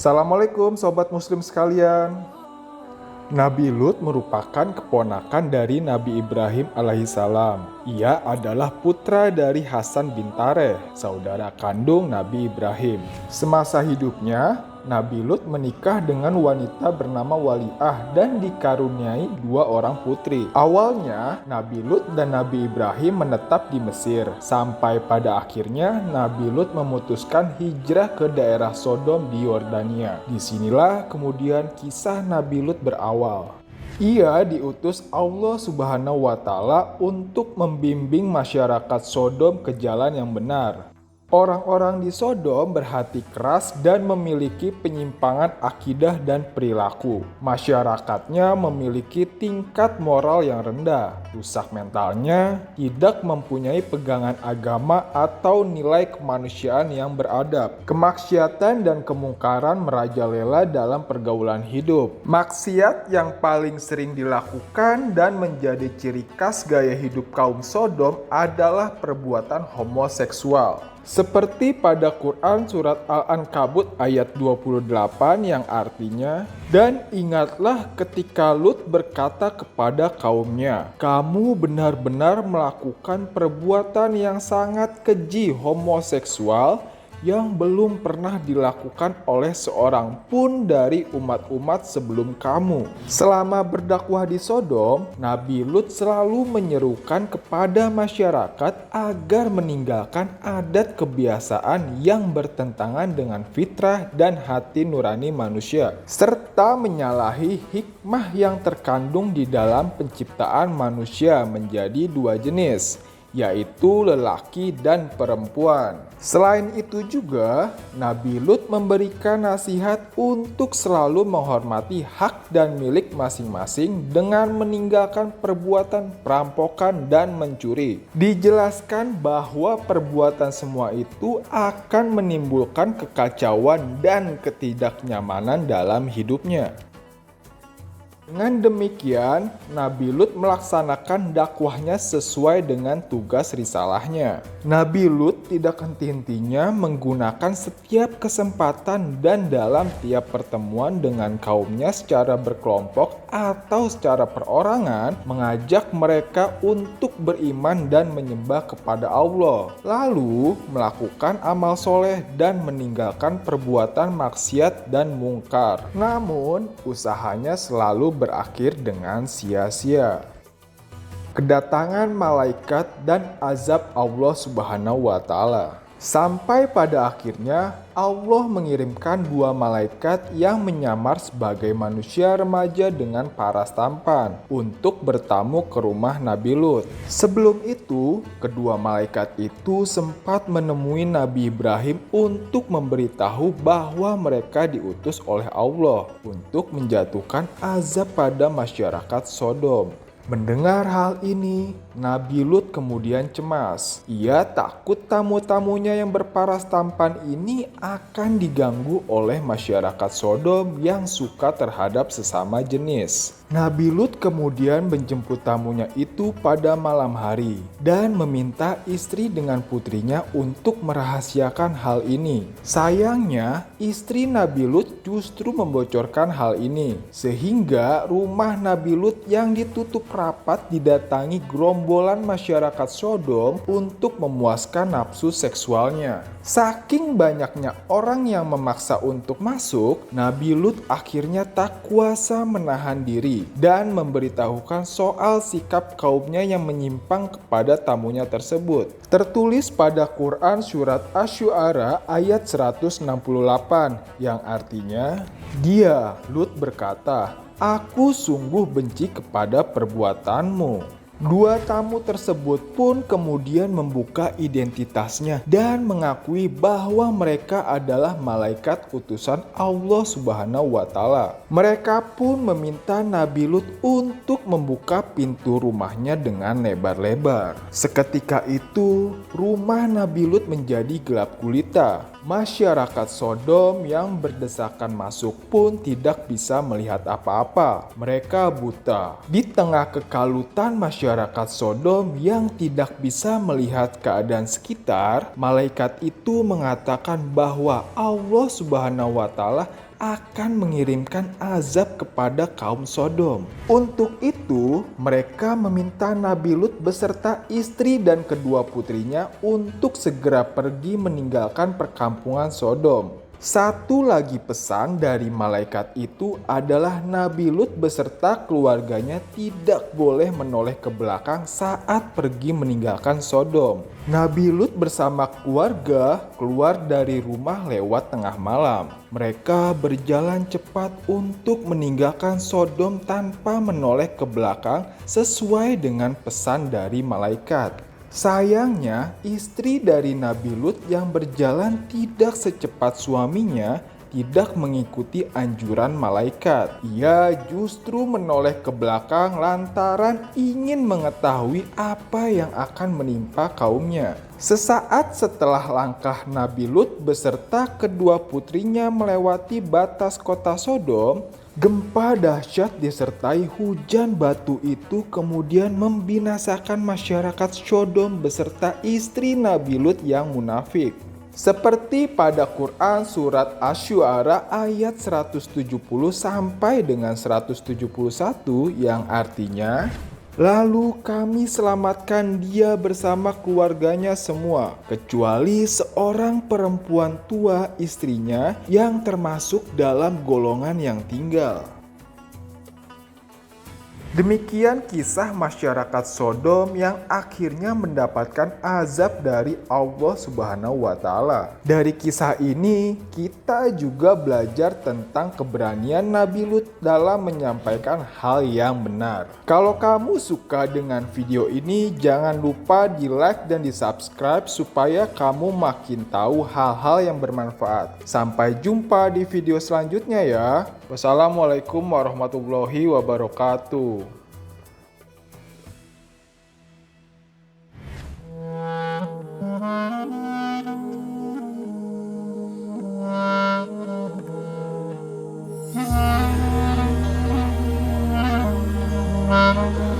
Assalamualaikum sobat muslim sekalian. Nabi Lut merupakan keponakan dari Nabi Ibrahim alaihissalam. Ia adalah putra dari Hasan bin Tareh, saudara kandung Nabi Ibrahim. Semasa hidupnya, Nabi Lut menikah dengan wanita bernama Waliah dan dikaruniai 2 orang putri. Awalnya, Nabi Lut dan Nabi Ibrahim menetap di Mesir, sampai pada akhirnya Nabi Lut memutuskan hijrah ke daerah Sodom di Yordania. Disinilah kemudian kisah Nabi Lut berawal. Ia diutus Allah Subhanahu wa Ta'ala untuk membimbing masyarakat Sodom ke jalan yang benar. Orang-orang di Sodom berhati keras dan memiliki penyimpangan akidah dan perilaku. Masyarakatnya memiliki tingkat moral yang rendah, rusak mentalnya, tidak mempunyai pegangan agama atau nilai kemanusiaan yang beradab. Kemaksiatan dan kemungkaran merajalela dalam pergaulan hidup. Maksiat yang paling sering dilakukan dan menjadi ciri khas gaya hidup kaum Sodom adalah perbuatan homoseksual. Seperti pada Quran surat Al-Ankabut ayat 28 yang artinya, "Dan ingatlah ketika Lut berkata kepada kaumnya, kamu benar-benar melakukan perbuatan yang sangat keji homoseksual yang belum pernah dilakukan oleh seorang pun dari umat-umat sebelum kamu." Selama berdakwah di Sodom, Nabi Lut selalu menyerukan kepada masyarakat agar meninggalkan adat kebiasaan yang bertentangan dengan fitrah dan hati nurani manusia, serta menyalahi hikmah yang terkandung di dalam penciptaan manusia menjadi 2 jenis, yaitu lelaki dan perempuan. Selain itu juga, Nabi Lut memberikan nasihat untuk selalu menghormati hak dan milik masing-masing dengan meninggalkan perbuatan perampokan dan mencuri. Dijelaskan bahwa perbuatan semua itu akan menimbulkan kekacauan dan ketidaknyamanan dalam hidupnya. Dengan demikian, Nabi Lut melaksanakan dakwahnya sesuai dengan tugas risalahnya. Nabi Lut tidak henti-hentinya menggunakan setiap kesempatan dan dalam tiap pertemuan dengan kaumnya secara berkelompok atau secara perorangan mengajak mereka untuk beriman dan menyembah kepada Allah, lalu melakukan amal soleh dan meninggalkan perbuatan maksiat dan mungkar. Namun, usahanya selalu berakhir dengan sia-sia. Kedatangan malaikat dan azab Allah Subhanahu wa Ta'ala. Sampai pada akhirnya Allah mengirimkan 2 malaikat yang menyamar sebagai manusia remaja dengan paras tampan untuk bertamu ke rumah Nabi Lut. Sebelum itu, kedua malaikat itu sempat menemui Nabi Ibrahim untuk memberitahu bahwa mereka diutus oleh Allah untuk menjatuhkan azab pada masyarakat Sodom. Mendengar hal ini, Nabi Lut kemudian cemas. Ia takut tamu-tamunya yang berparas tampan ini akan diganggu oleh masyarakat Sodom yang suka terhadap sesama jenis. Nabi Lut kemudian menjemput tamunya itu pada malam hari dan meminta istri dengan putrinya untuk merahasiakan hal ini. Sayangnya, istri Nabi Lut justru membocorkan hal ini, sehingga rumah Nabi Lut yang ditutup rapat didatangi gerombolan masyarakat Sodom untuk memuaskan nafsu seksualnya. Saking banyaknya orang yang memaksa untuk masuk, Nabi Lut akhirnya tak kuasa menahan diri dan memberitahukan soal sikap kaumnya yang menyimpang kepada tamunya tersebut. Tertulis pada Quran surat Asy-Syu'ara ayat 168 yang artinya, dia, Lut berkata, "Aku sungguh benci kepada perbuatanmu." 2 tamu tersebut pun kemudian membuka identitasnya dan mengakui bahwa mereka adalah malaikat utusan Allah Subhanahu wa Ta'ala. Mereka pun meminta Nabi Lut untuk membuka pintu rumahnya dengan lebar-lebar. Seketika itu, rumah Nabi Lut menjadi gelap gulita. Masyarakat Sodom yang berdesakan masuk pun tidak bisa melihat apa-apa. Mereka buta. Di tengah kekalutan masyarakat Sodom yang tidak bisa melihat keadaan sekitar, malaikat itu mengatakan bahwa Allah Subhanahu wa Ta'ala akan mengirimkan azab kepada kaum Sodom. Untuk itu, mereka meminta Nabi Lut beserta istri dan kedua putrinya untuk segera pergi meninggalkan perkampungan Sodom. Satu lagi pesan dari malaikat itu adalah Nabi Lut beserta keluarganya tidak boleh menoleh ke belakang saat pergi meninggalkan Sodom. Nabi Lut bersama keluarga keluar dari rumah lewat tengah malam. Mereka berjalan cepat untuk meninggalkan Sodom tanpa menoleh ke belakang sesuai dengan pesan dari malaikat. Sayangnya, istri dari Nabi Lut yang berjalan tidak secepat suaminya tidak mengikuti anjuran malaikat. Ia justru menoleh ke belakang lantaran ingin mengetahui apa yang akan menimpa kaumnya. Sesaat setelah langkah Nabi Lut beserta kedua putrinya melewati batas kota Sodom, gempa dahsyat disertai hujan batu itu kemudian membinasakan masyarakat Sodom beserta istri Nabi Lut yang munafik. Seperti pada Quran surat Asy-Syu'ara ayat 170 sampai dengan 171 yang artinya, lalu kami selamatkan dia bersama keluarganya semua, kecuali seorang perempuan tua istrinya yang termasuk dalam golongan yang tinggal. Demikian kisah masyarakat Sodom yang akhirnya mendapatkan azab dari Allah Subhanahu wa Ta'ala. Dari kisah ini, kita juga belajar tentang keberanian Nabi Lut dalam menyampaikan hal yang benar. Kalau kamu suka dengan video ini, jangan lupa di-like dan di-subscribe supaya kamu makin tahu hal-hal yang bermanfaat. Sampai jumpa di video selanjutnya ya. Wassalamualaikum warahmatullahi wabarakatuh. Thank you.